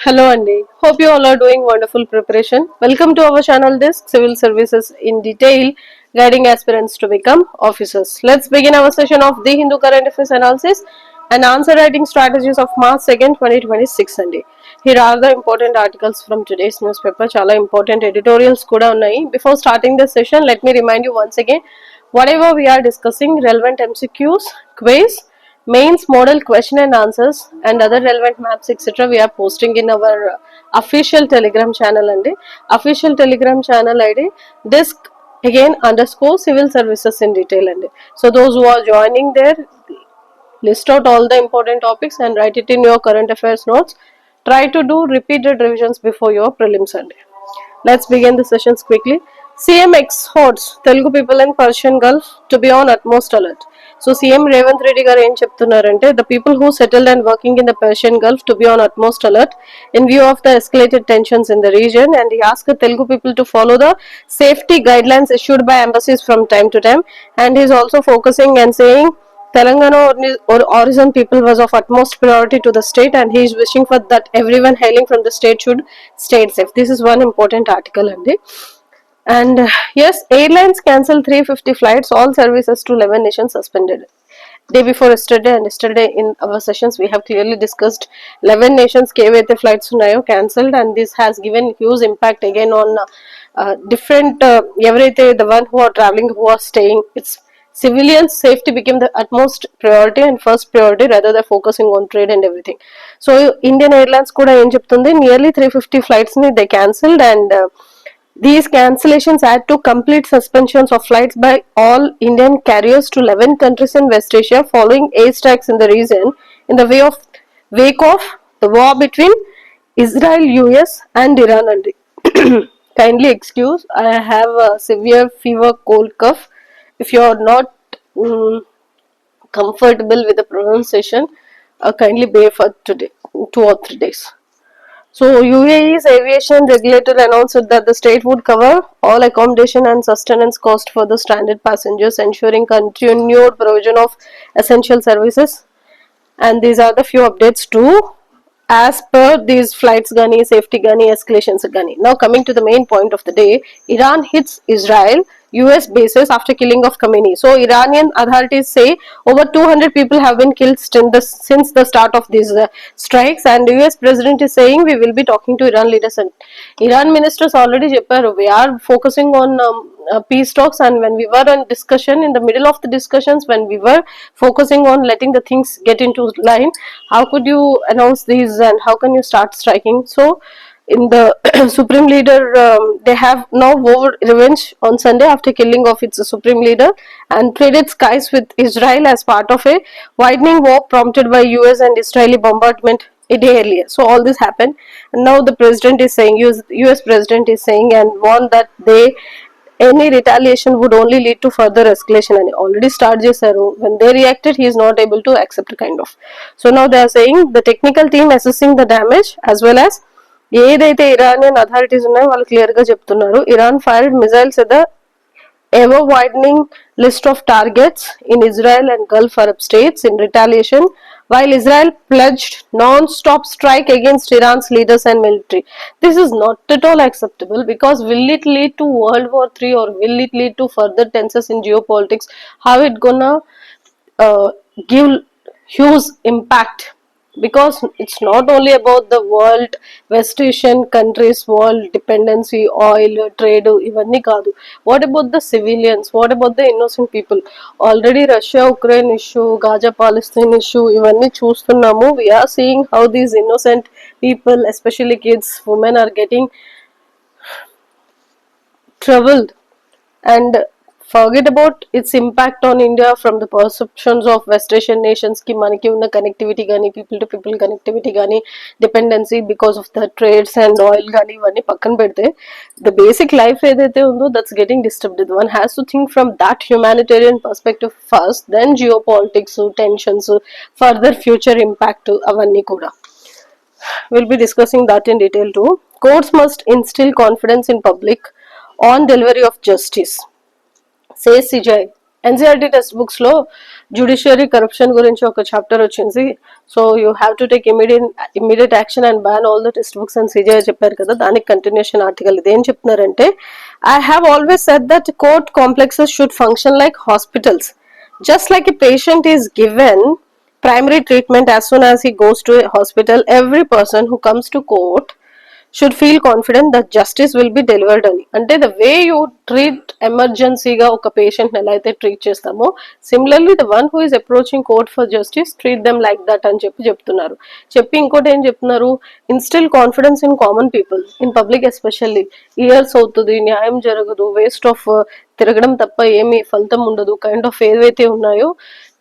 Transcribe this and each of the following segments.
Hello Andy. Hope you all are doing wonderful preparation. Welcome to our channel Disk Civil Services in Detail, guiding aspirants to become officers. Let's begin our session of the Hindu Current Affairs Analysis and Answer Writing Strategies of March 2nd, 2026 Andy. Here are the important articles from today's newspaper. Chala important editorials kuda unnai. Before starting the session, let me remind you once again, whatever we are discussing, relevant MCQs, quiz, mains, model question and answers and other relevant maps etc. we are posting in our official telegram channel and official telegram channel id disk again underscore civil services in detail and so those who are joining there, list out all the important topics and write it in your current affairs notes. Try to do repeated revisions before your prelims and let's begin the sessions quickly. CM exhorts Telugu people in Persian Gulf to be on utmost alert. So CM Revanth Reddy garu em cheptunnarante the people who settled and working in the Persian Gulf to be on utmost alert in view of the escalated tensions in the region, and he asked the Telugu people to follow the safety guidelines issued by embassies from time to time, and he is also focusing and saying Telangana or origin people was of utmost priority to the state, and he is wishing for that everyone hailing from the state should stay safe. This is one important article, and yes, airlines cancel 350 flights, all services to 11 nations suspended. Day before yesterday and yesterday in our sessions we have clearly discussed 11 nations కేవైతే flights ఉన్నాయో cancelled, and this has given huge impact again on different ఎవరైతే the one who are traveling, who are staying, it's civilians safety became the utmost priority and first priority rather than focusing on trade and everything. So Indian Airlines కూడా ఏం చెప్తుంది, nearly 350 flights ని they cancelled, and these cancellations add to complete suspensions of flights by all Indian carriers to 11 countries in West Asia following airstrikes in the region in the wake of the war between Israel, US and Iran. And kindly excuse, I have a severe fever, cold, cough. If you are not comfortable with the pronunciation, kindly bear for today, 2 or 3 days. So UAE's aviation regulator announced that the state would cover all accommodation and sustenance cost for the stranded passengers, ensuring continued provision of essential services. And these are the few updates too as per these flights gani, safety gani, escalations gani. Now coming to the main point of the day, Iran hits Israel US bases after killing of Khamenei. So Iranian authorities say over 200 people have been killed since the start of these strikes, and US president is saying we will be talking to Iran leaders, and Iran ministers already చెప్పారు we are focusing on peace talks, and when we were in discussion, in the middle of the discussions, when we were focusing on letting the things get into line, how could you announce these and how can you start striking? So in the supreme leader, they have now vowed revenge on Sunday after killing of its supreme leader and traded skies with Israel as part of a widening war prompted by US and Israeli bombardment a day earlier. So all this happened, and now the president is saying, US president is saying and warned that any retaliation would only lead to further escalation, and already start చేశారు. When they reacted, he is not able to accept kind of. So now they are saying the technical team assessing the damage as well as ఏదైతే Iranian authorities ఉన్నాయో వాళ్ళు clear గా చెప్తున్నారు. Iran fired missiles at the ever widening list of targets in Israel and Gulf Arab states in retaliation, while Israel pledged non-stop strike against Iran's leaders and military. This is not at all acceptable, because will it lead to World War III or will it lead to further tensions in geopolitics? How it gonna give huge impact? Because it's not only about the world, West Asian countries, world dependency, oil, trade, ivanni kaadu. What about the civilians? What about the innocent people? Already Russia Ukraine issue, Gaza Palestine issue, ivanni చూస్తున్నాము. We are seeing how these innocent people, especially kids, women, are getting troubled, and forget about its impact on India from the perceptions of West Asian nations ki manaki unna connectivity gani, people to people connectivity gani, dependency because of the trades and oil gani ivanni pakkan pedte, the basic life edaithe undo that's getting disturbed. One has to think from that humanitarian perspective first, then geopolitics, tensions, further future impact avanni kuda. We'll be discussing that in detail too. Courts must instill confidence in public on delivery of justice, says CJI. NCERT text books లో judiciary corruption గురించి ఒక chapter వచ్చింది. So you have to take immediate action and ban all the text books అని CJ చెప్పారు కదా, దానికి continuation article. ఇదేం చెప్తున్నారంటే, I have always said that court complexes should function like hospitals. Just like a patient is given primary treatment as soon as he goes to a hospital, every person who comes to court should feel confident that justice will be delivered అని. అంటే the way you treat ఎమర్జెన్సీగా ఒక patient ఎలా అయితే treat చేస్తామో, similarly the one who is approaching court for justice treat them like that అని చెప్తున్నారు. ఇంకోటి ఏం చెప్తున్నారు, instil confidence in common people, in public especially. Years అవుతుంది, న్యాయం జరగదు, వేస్ట్ ఆఫ్ తిరగడం తప్ప ఏమి ఫలితం ఉండదు కైండ్ ఆఫ్ ఏవైతే ఉన్నాయో,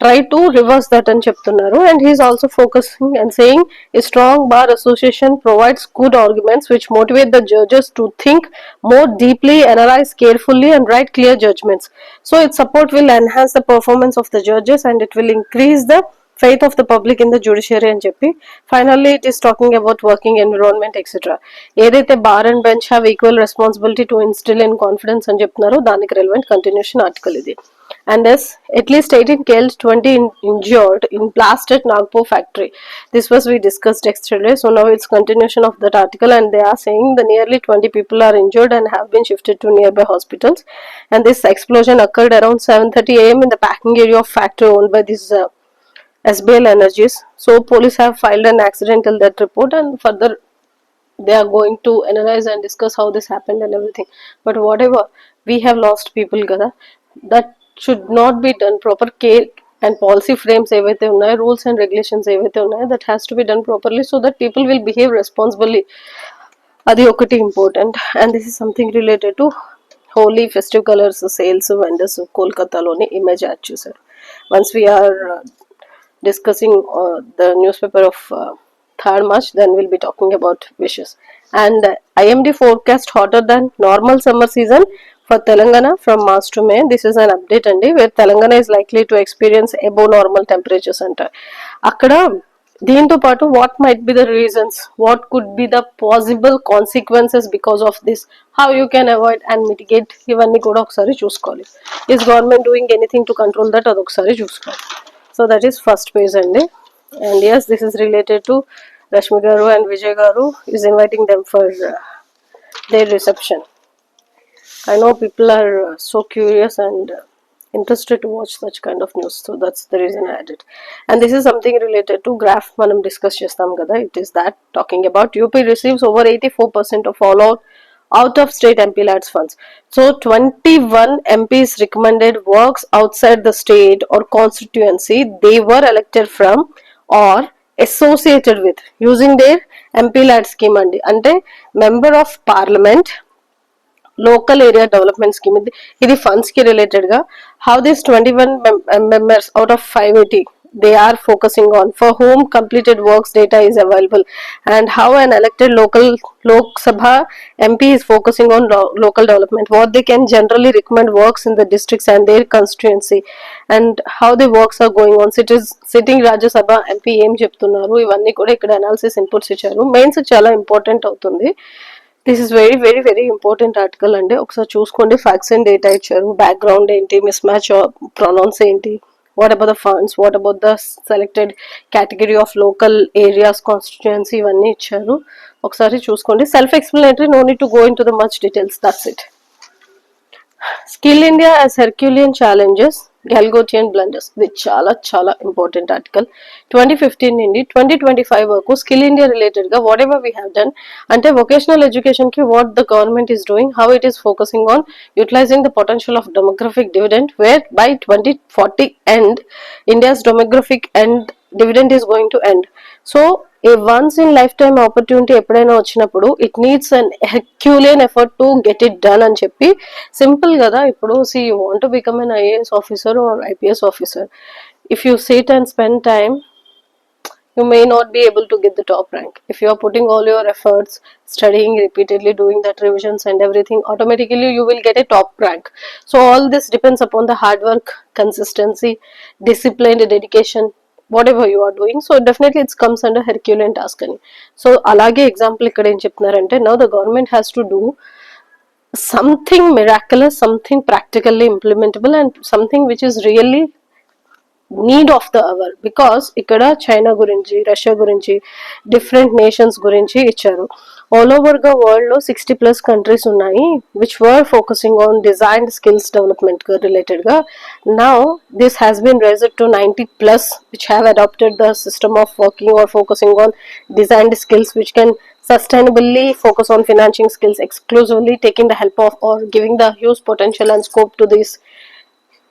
ట్రై టు రివర్స్ దట్ అని చెప్తున్నారు. And he is also focusing and saying a strong bar association provides good arguments which motivate the judges to think more deeply, analyze carefully and write clear judgments. So its support will enhance the performance of the judges and it will increase the faith of the public in the judiciary అని చెప్పి, finally it is talking about working environment etc. ఏదైతే bar and bench have equal responsibility to instil in confidence అని చెప్తున్నారో దానికి relevant continuation article ఇది. And thus at least 18 killed, 20 injured in blast at Nagpur factory. This was we discussed yesterday, so now it's continuation of that article, and they are saying the nearly 20 people are injured and have been shifted to nearby hospitals. And this explosion occurred around 7:30 a.m. in the packing area of factory owned by this SBL Energies. So police have filed an accidental death report and further they are going to analyze and discuss how this happened and everything. But whatever, we have lost people kada, that should not be done. Proper care and policy frames ఏవైతే ఉన్నాయో, rules and regulations ఏవైతే ఉన్నాయో, that has to be done properly so that people will behave responsibly. అది ఒకటి important. And this is something related to Holi festive colours sales vendors కోల్కతాలోని image add చేశారు. Once we are discussing the newspaper of 3rd March, then we'll be talking about wishes. And IMD forecast hotter than normal summer season for Telangana from March to May. This is an update and where Telangana is likely to experience above normal temperatures anta. Akkada దీంతో పాటు what might be the reasons, what could be the possible consequences because of this, how you can avoid and mitigate, ఇవన్నీ కూడా ఒకసారి చూసుకోవాలి. Is government doing anything to control that, అదొకసారి చూసుకోవాలి. So that is first page అండి. And yes, this is related to Rashmi garu and Vijay garu is inviting them for their reception. I know people are so curious and interested to watch such kind of news, so that's the reason I added. And this is something related to graph manam discuss chestam kada. It is that talking about UP receives over 84% of all out of state MP lads funds. So 21 MPs recommended works outside the state or constituency they were elected from or associated with using their MP lad scheme andi. Ante member of parliament local area development scheme ఇది funds కి related గా, how this 21 members out of 580 they are focusing on, for whom completed works data is available, and how an elected Lok Sabha MP is focusing on local development, what they can generally recommend works in the districts and their constituency, and how the works are going on. Sitting Rajya Sabha MP ఏం చెప్తున్నారు, ఇవన్నీ కూడా ఇక్కడ analysis inputs ఇచ్చారు. Mains చాలా important అవుతుంది. This is very very very important article అండి. ఒకసారి చూసుకోండి. ఫ్యాక్ట్స్ అండ్ డేటా ఇచ్చారు, బ్యాక్గ్రౌండ్ ఏంటి, మిస్ మ్యాచ్ ప్రొనౌన్స్ ఏంటి, what about the funds, what about the selected category of local areas constituency, ఇవన్నీ ఇచ్చారు. ఒకసారి చూసుకోండి. Self explanatory, no need to go into the much details, that's it. Skill India as herculean challenges, Galgotian blunders. ఇది చాలా చాలా important article. 2015 నుండి 2025 వరకు skill India related గా whatever we have done, అంటే వొకేషనల్ ఎడ్యుకేషన్ కి what the government is doing, how it is focusing on utilising the potential of demographic dividend, whereby 2040 end India's demographic end dividend is going to end. So a once in lifetime opportunity ఎప్పుడైనా వచ్చినప్పుడు it needs an herculean effort to get it done అని చెప్పి, simple కదా. ఇప్పుడు see you want to become an IAS officer or IPS officer, if you sit and spend time you may not be able to get the top rank. If you are putting all your efforts, studying repeatedly, doing that revisions and everything, automatically you will get a top rank. So all this depends upon the hard work, consistency, discipline, dedication, whatever you are doing. So definitely it comes under Herculean task ani. So alage example ikkada em cheptunarante, now the government has to do something miraculous, something practically implementable, and something which is really need of the hour, because ఇక్కడ China గురించి, Russia గురించి, different nations గురించి ఇచ్చారు. All over గా world లో 60+ countries ఉన్నాయి which were focusing on design skills development related గా. Now this has been raised to 90+ which have adopted the system of working or focusing on designed skills which can sustainably focus on financing skills exclusively, taking the help of or giving the huge potential and scope to this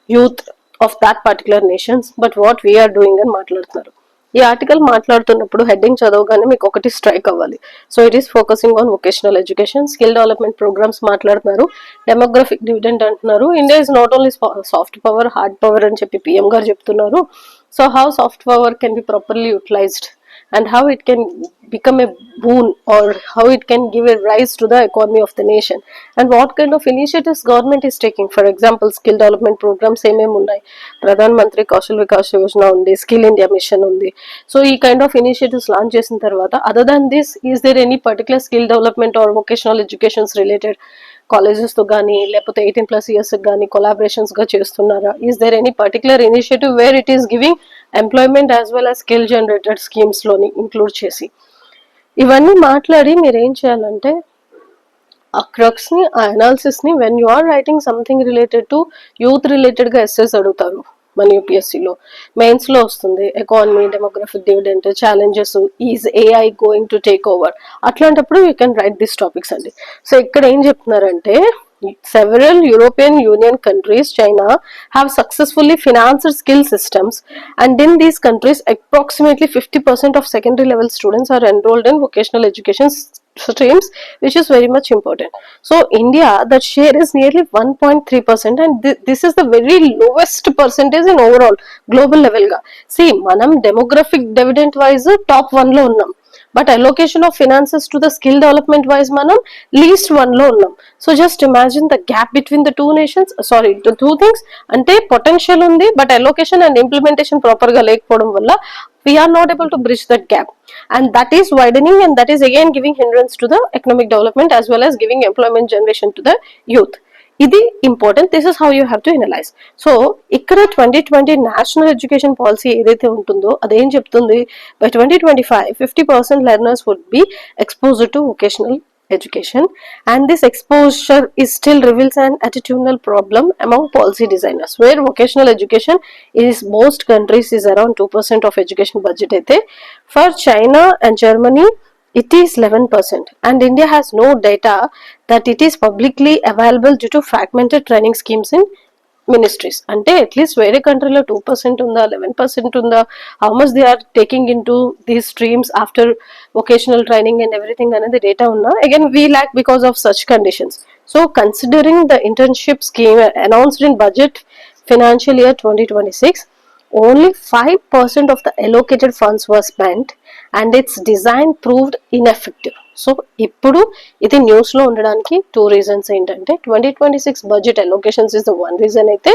youth of that particular nations. But what we are doing అని మాట్లాడుతున్నారు. ఈ article మాట్లాడుతున్నప్పుడు heading చదవగానే మీకు ఒకటి strike అవ్వాలి. So it is focusing on vocational education, skill development programmes మాట్లాడుతున్నారు, demographic dividend అంటున్నారు. India is not only soft power, hard power అని చెప్పి పిఎం గారు చెప్తున్నారు. So how soft power can be properly utilised and how it can become a boon, or how it can give a rise to the economy of the nation, and what kind of initiatives government is taking. For example, skill development programs ఏమేమి ఉన్నాయి, ప్రధాన్ మంత్రి కౌశల్ వికాస్ యోజన ఉంది, skill India mission ఉంది. So ఈ kind of initiatives launch చేసిన తర్వాత, other than this, is there any particular skill development or vocational educations related colleges తో కానీ, లేకపోతే 18+ ఇయర్స్ కానీ కొలాబరేషన్స్ గా చేస్తున్నారా? Is there any particular initiative where it is giving employment as well as skill generated schemes లోని include చేసి? ఇవన్నీ మాట్లాడి మీరు ఏం చేయాలంటే, ఆ క్రక్స్ ని, ఆ అనాలిసిస్ ని, when you are writing something related to youth related గా ఎస్సెస్ అడుగుతారు మన యూపీఎస్సీలో, మెయిన్స్ లో వస్తుంది economy, demographic dividend, challenges, is AI going to take over, అట్లాంటప్పుడు you can write this topics అండి. సో ఇక్కడ ఏం చెప్తున్నారంటే, several European Union countries, China, have successfully financed skill systems, and in these countries approximately 50% of secondary level students are enrolled in vocational education streams, which is very much important. So India, that share is nearly 1.3%, and this is the very lowest percentage in overall global level ga. See, manam demographic dividend wise top 1 lo unnam, but allocation of finances to the skill development wise మనం least 1 లో ఉన్నాం. So just imagine the gap between the two nations, sorry the two things. అంటే potential ఉంది, but allocation and implementation proper గా లేకపోవడం వల్ల we are not able to bridge that gap, and that is widening, and that is again giving hindrance to the economic development as well as giving employment generation to the youth. ఇది important. This is how you have to analyse. సో ఇక్కడ 2020 national education policy ఏదైతే ఉంటుందో అదేం చెప్తుంది, by 2025 50% learners would be exposed to vocational education, and this exposure is still reveals an attitudinal problem among policy designers, where vocational education is most countries is around 2% of education budget aithe. For China and Germany it is 11%, and India has no data that it is publicly available due to fragmented training schemes in ministries. అంటే at least వేరే కంట్రీలో 2% ఉందా, 11% ఉందా, how much they are taking in to these streams after vocational training and everything అనేది data ఉన్నా, again we lack because of such conditions. So considering the internship scheme announced in budget financial year 2026, only 5% of the allocated funds were spent, and its design proved ineffective. So ఇప్పుడు ఇది news లో ఉండడానికి 2 reasons ఏంటంటే, 2026 budget allocations is the 1 reason అయితే,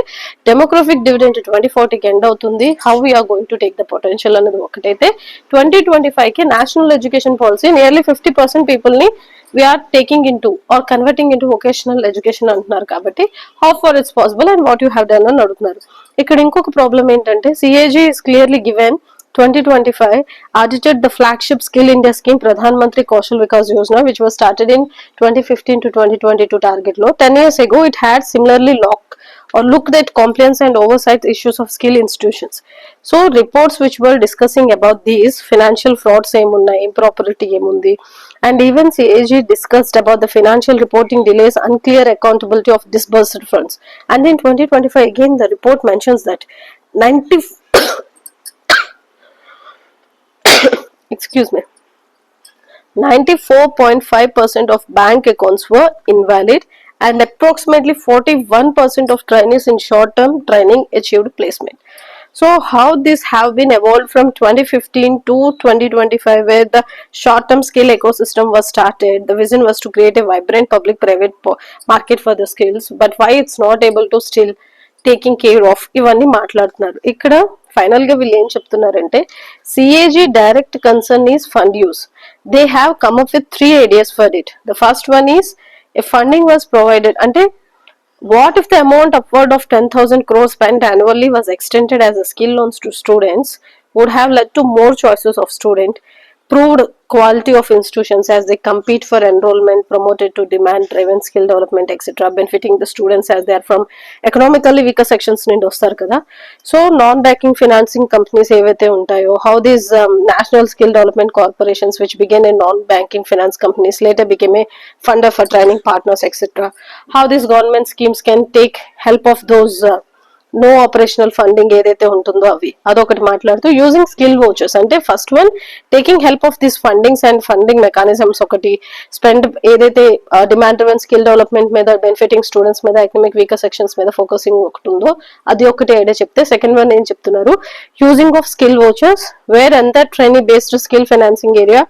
demographic dividend 2040కి end అవుతుంది, how we are going to take the potential అనేది ఒకటైతే, 2025కి national education policy nearly 50% people ని we are taking in to or converting into vocational education అంటున్నారు. కాబట్టి how far it's possible and what you have done అని అడుగుతున్నారు. ఇక్కడ ఇంకొక ప్రాబ్లం ఏంటంటే, CAG is clearly given 2025 audited the flagship Skill India scheme, Pradhan Mantri Kaushal Vikas Yojana, which was started in 2015 to 2022 target law. 10 years ago, it had similarly looked at compliance and oversight issues of skill institutions. So reports which were discussing about these financial frauds emunna, impropriety emundi, and even CAG discussed about the financial reporting delays, unclear accountability of disbursed funds. And in 2025 again the report mentions that 94.5% of bank accounts were invalid, and approximately 41% of trainees in short-term training achieved placement. So how this have been evolved from 2015 to 2025, where the short-term skill ecosystem was started. The vision was to create a vibrant public-private market for the skills, but why it's not able to still taking care of, ఇవన్నీ మాట్లాడుతున్నారు. ఇక్కడ final గా వీళ్ళు ఏం చెప్తున్నారంటే, CAG direct concern is fund use. They have come up with 3 ideas for it. The first one is if funding was provided, ante what if the amount upward of 10,000 crores spent annually was extended as a skill loans to students, would have led to more choices of student, proved quality of institutions as they compete for enrollment, promoted to demand driven skill development, etc., benefiting the students as they are from economically weaker sections నుండి వస్తారు కదా. So non banking financing companies ఏవైతే ఉంటాయో, how these national skill development corporations which began in non-banking finance companies later became a funder for training partners, etc., how these government schemes can take help of those no operational funding ఏదైతే ఉంటుందో అవి, అదొకటి మాట్లాడుతూ using skill vouchers అంటే first one taking help of this fundings and funding mechanisms ఒకటి, spend ఏదైతే demand driven skill development మీద benefiting students మీద ఎకనామిక్ వీకర్ సెక్షన్స్ మీద ఫోకసింగ్ ఒకటి ఉందో అది ఒకటి ఐడియా చెప్తే, సెకండ్ వన్ ఏం చెప్తున్నారు, using of skill vouchers where అంతా training based skill financing area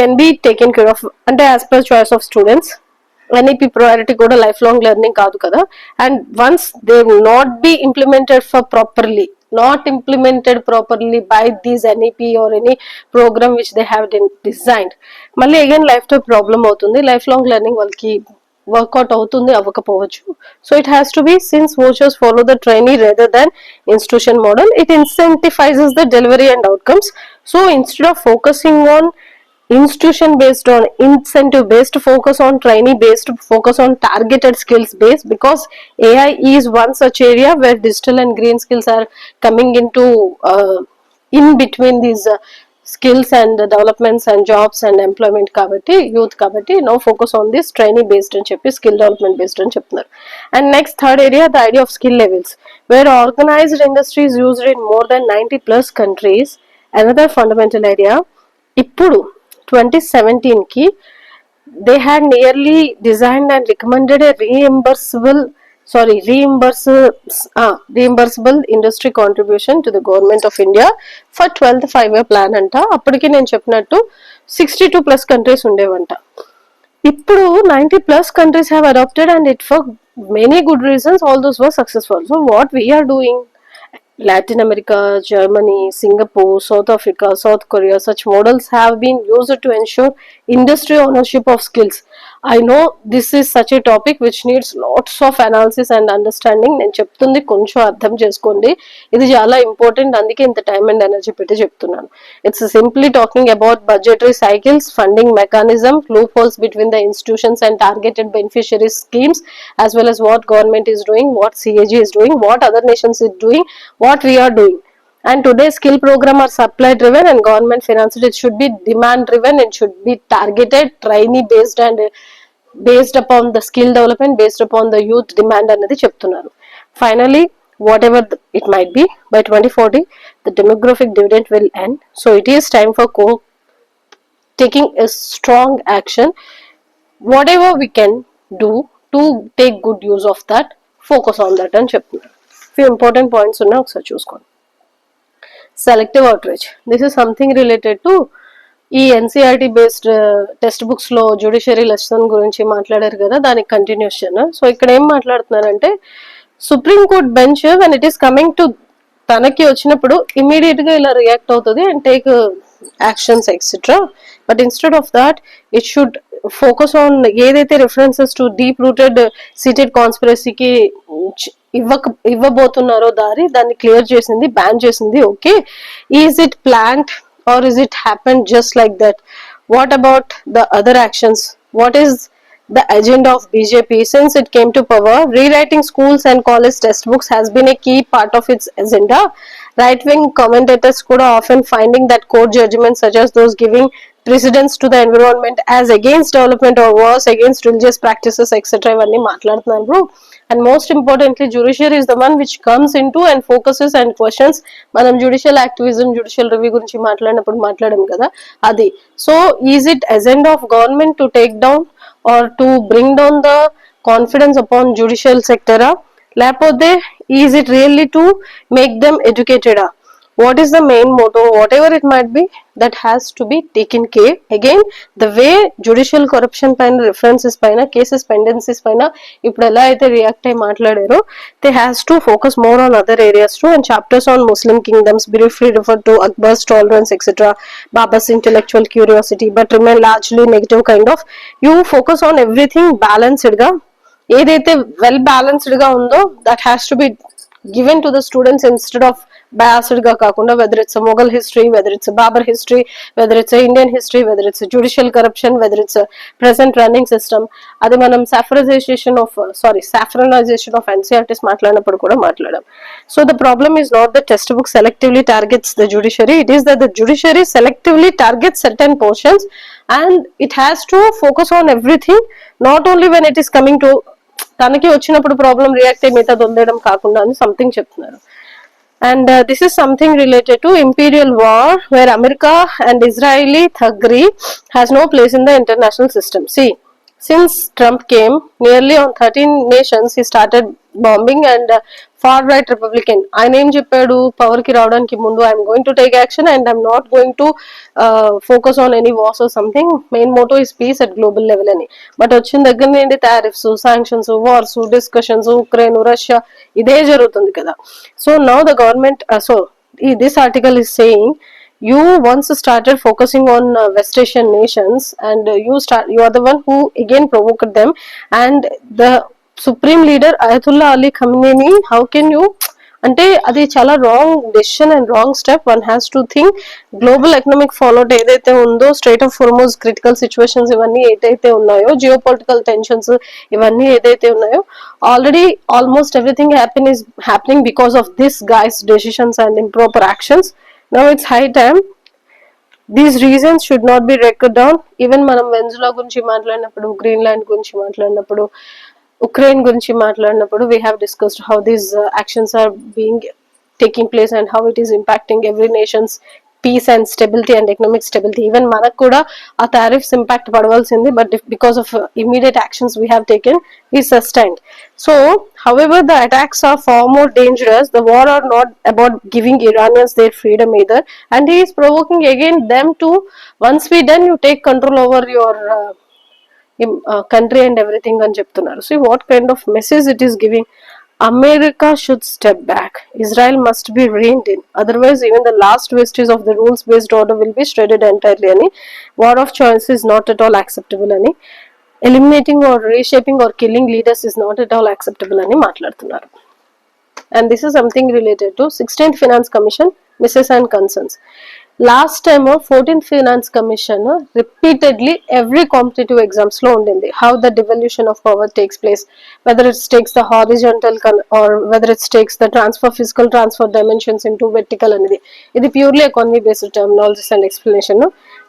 can be taken care of, అంటే as per choice of students. NEP priority కూడా లైఫ్ లాంగ్ లెర్నింగ్ కాదు కదా, and once they will not be implemented for properly, not implemented properly by these NEP or any program which they have designed, మళ్ళీ again life time problem అవుతుంది, life long learning వాళ్ళకి work out అవుతుంది అవ్వకపోవచ్చు. So it has to be, since vouchers follow the trainee rather than institution model, it incentivizes the delivery and outcomes. So instead of focusing on institution based on incentive based, focus on trainee based, focus on targeted skills based, because AI is one such area where digital and green skills are coming into in between these skills and developments and jobs and employment kabatti youth kabatti now focus on this trainee based and cheppi skill development based అని చెప్తున్నారు. And next third area, the idea of skill levels where organized industry is used in more than 90 plus countries. Another fundamental idea, ఇప్పుడు 2017 ki they had nearly designed and recommended a reimbursable industry contribution to the government of India for 12th 5-year plan anta. అప్పటికి నేను చెప్పినట్టు 62 plus countries ఉండేవంట, ఇప్పుడు 90 plus countries have adopted, and it for many good reasons all those were successful. So what we are doing, Latin America, Germany, Singapore, South Africa, South Korea, such models have been used to ensure industry ownership of skills. I know this is such a topic which needs lots of analysis and understanding. నేను చెప్తుంది కొంచెం అర్థం చేసుకోండి, ఇది చాలా important, అందుకే ఇంత time and energy పెట్టి చెప్తున్నాను. It's simply talking about budgetary cycles, funding mechanism, loop holes between the institutions and targeted beneficiary schemes, as well as what government is doing, what CAG is doing, what other nations is doing, what we are doing. And today's skill program are supply driven and government financed. It should be demand driven, it should be targeted, trainee based, and based upon the skill development, based upon the youth demand anadi cheptunnaru. Finally, whatever it might be, by 2040 the demographic dividend will end. So it is time for taking a strong action, whatever we can do to take good use of that, focus on that అని చెప్తున్నారు. few important points ఉన్నాయి, ఒకసారి చూసుకోండి. Selective outreach, this is something related to ఈ NCERT based text books లో judiciary lesson గురించి మాట్లాడారు కదా, దానికి కంటిన్యూషన్. సో ఇక్కడ ఏం మాట్లాడుతున్నారంటే, supreme court bench when it is coming to తనకి వచ్చినప్పుడు ఇమీడియట్ గా ఇలా రియాక్ట్ అవుతుంది and take actions etcetera, but instead of that it should focus on ఏదైతే references to deep rooted seated కాన్స్పిరసీకి ఇవ్వబోతున్నారో దాన్ని క్లియర్ చేసింది, బ్యాన్ చేసింది. Okay, is it planned or is it happened just like that? What about the other actions? What is the agenda of BJP since it came to power? Rewriting schools and college textbooks has been a key part of its agenda. Right-wing commentators could often finding that court judgments such as those giving precedence to the environment as against development or wars against religious practices etc. ఇవన్నీ మాట్లాడుతున్నారు. And most importantly, judiciary is the one which comes into and focuses and questions. మనం judicial activism, judicial review గురించి మాట్లాడినప్పుడు మాట్లాడాం కదా అది. So is it agenda of government to take down or to bring down the confidence upon judicial sector? లేకపోతే is it really to make them educated? What is the main motto? Whatever it might be, that has to be taken care. Again, the way judicial corruption paina, references paina, cases pendencies paina ippudu ela aithe react ayi maatladaro, they has to focus more on other areas too. And chapters on Muslim kingdoms briefly refer to Akbar's tolerance etc., Baba's intellectual curiosity, but remain largely negative kind of. You focus on everything balanced ga, ఏదైతే well balanced గా ఉందో that has to be given to the students instead of biased గా కాకుండా, whether it's Mughal history, whether it's Babur history, whether it's Indian history, whether it's judicial corruption, whether it's present running system. అది మనం saffronisation of NCERTs మాట్లాడినప్పుడు కూడా మాట్లాడాం. So the problem is not the text book selectively targets the judiciary, it is that the judiciary selectively targets certain portions and it has to focus on everything, not only when it is coming to తనకి వచ్చినప్పుడు problem react అయ్యి మిగతా దొందేయడం కాకుండా అని something చెప్తున్నారు. And this is something related to imperial war where America and Israeli thuggery has no place in the international system. See, since Trump came, nearly on 13 nations he started bombing, and far right Republican ఆయన ఏం చెప్పాడు power కి రావడానికి ముందు, I'm going to take action and I'm not going to focus on any wars or something, main motto is piece at global level అని. But వచ్చిన దగ్గర నుండి tariffs, sanctions, wars, discussions, Ukraine, Russia ఇదే జరుగుతుంది కదా. So now the government, so this article is saying you once started focusing on West Asian nations and you are the one who again provoked them, and the supreme leader Ayatollah Ali Khamenei, how can you, అంటే అది చాలా wrong decision and wrong step. One has to think global economic fallout ఏదైతే ఉందో, strait of Hormuz critical situations ఇవన్నీ ఏదైతే ఉన్నాయో, geo political tensions ఇవన్నీ ఏదైతే ఉన్నాయో, already almost everything happening because of this guys decisions and improper actions. Now it's high time these reasons should not be recorded down. Even మనం Venezuela గురించి మాట్లాడినప్పుడు, Greenland గురించి మాట్లాడినప్పుడు, ఉక్రెయిన్ గురించి మాట్లాడినప్పుడు, we have discussed how these actions are being taking place and how it is impacting every nation's peace and stability and economic stability. Even మనకు కూడా ఆ టారిఫ్స్ ఇంపాక్ట్ పడవలసింది, but because of immediate actions we have taken, we sustained. So however the attacks are far more dangerous. The war are not about giving Iranians their freedom either, and he is provoking again them to, once we done you take control over your country and everything అని చెప్తున్నారు. See what kind of message it is giving. America should step back. Israel must be reined in. Otherwise, even the last vestige of the rules-based order will be shredded entirely. Ani war of choice is not at all acceptable. Ani eliminating or reshaping or killing leaders is not at all acceptable. Ani మాట్లాడుతున్నారు. And this is something related to 16th Finance Commission misses and concerns. Last time 14th Finance Commission repeatedly every competitive exams lo undindi how the devolution of power takes place, whether it takes the horizontal or whether it takes the physical transfer dimensions into vertical అనేది. ఇది purely economy based terminologies and explanation.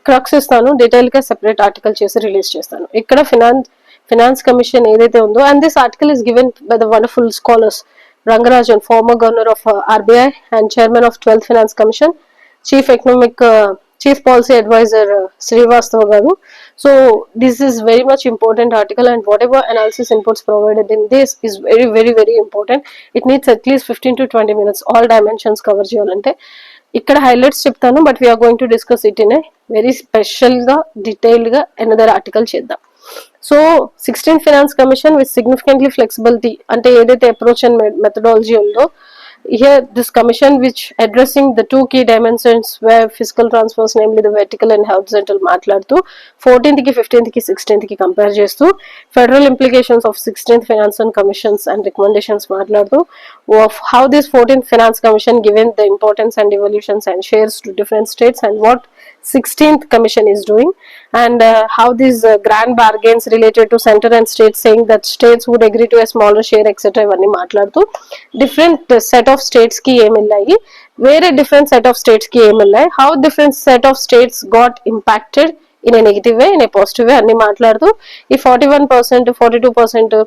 Crux ఇస్తాను, detail గా separate article చేసి release చేస్తాను. ఇక్కడ finance commission ఏదైతే ఉందో, and this article is given by the wonderful scholars Rangarajan, former governor of RBI and chairman of 12th Finance Commission, chief policy advisor Srivastava garu. So this is very much important article, and whatever analysis inputs provided in this is very very very important. It needs at least 15 to 20 minutes all dimensions cover cheyalante. ఇక్కడ highlights చెప్తాను, but we are going to discuss it in a very special గా detailed గా another article చేద్దాం. సో 16th Finance Commission with significantly flexibility అంటే ఏదైతే approach and methodology ఉందో, here this commission which addressing the two key dimensions where fiscal transfers, namely the vertical and horizontal మాట్లాడుతూ 14th కి 15th కి 16th కి compare చేస్తూ federal implications of 16th Finance and Commissions and recommendations మాట్లాడుతూ of how this 14th Finance Commission given the importance and evolutions and shares to different states and what 16th Commission is doing, and how these grand bargains related to center and states saying that states would agree to a smaller share etc. ఇవన్నీ మాట్లాడుతూ different set of states కి ఏమిల్లాయి, వేరే different set of states కి ఏమిల్లాయి, how different set of states got impacted in a negative way, in a positive way అన్ని మాట్లాడుతూ ఈ 41% 42%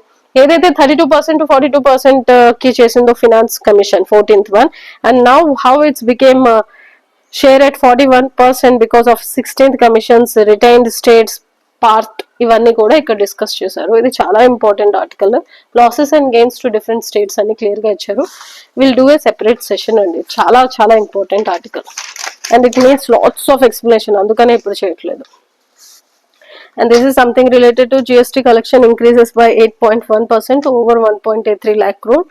ఏదైతే 32% to 42% కి చేసిందో finance commission 14th one, and now how it's became share at 41% because of 16th Commission's retained states part, ఇవన్నీ కూడా ఇక్కడ discuss చేశారు. ఇది చాలా important article. Losses and gains to different states అని క్లియర్ గా ఇచ్చారు. Will do a separate session అండి, చాలా చాలా important article. and it needs lots of explanation, అందుకనే ఇప్పుడు చేయట్లేదు. And this is something related to GST collection increases by 8.1% to over 1.83 lakh crore.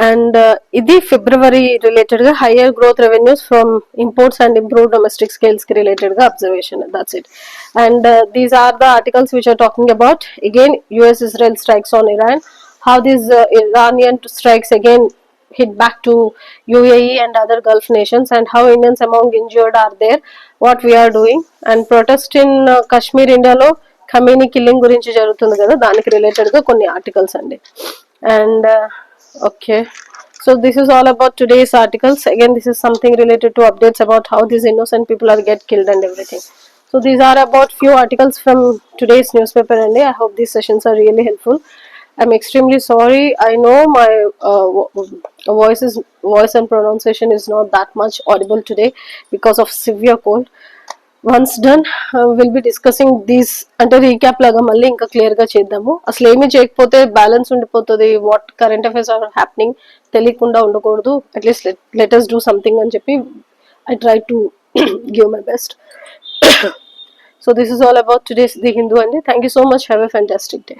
And ఇది ఫిబ్రవరి రిలేటెడ్ గా higher growth revenues from imports and improve domestic scales కి related గా observation. That's it. And these are the articles which are talking about again US Israel strikes on Iran, how these Iranian strikes again hit back to UAE and other Gulf nations, and how Indians among injured are there, what we are doing, and protest in Kashmir Indiaలో Khamenei killing గురించి జరుగుతుంది కదా, దానికి related గా కొన్ని articles అండి. And okay, so this is all about today's articles. Again, this is something related to updates about how these innocent people are get killed and everything. So these are about few articles from today's newspaper, and I hope these sessions are really helpful. I'm extremely sorry. I know my voice and pronunciation is not that much audible today because of severe cold. Once done will be discussing these, అంటే recap లాగా మళ్ళీ ఇంకా clear గా చేద్దాము. అసలు ఏమీ చేయకపోతే balance ఉండిపోతుంది, what current affairs are happening తెలియకుండా ఉండకూడదు. At least let us do something అని చెప్పి I try to give my best. So this is all about today's the Hindu అండి. Thank you so much. Have a fantastic day.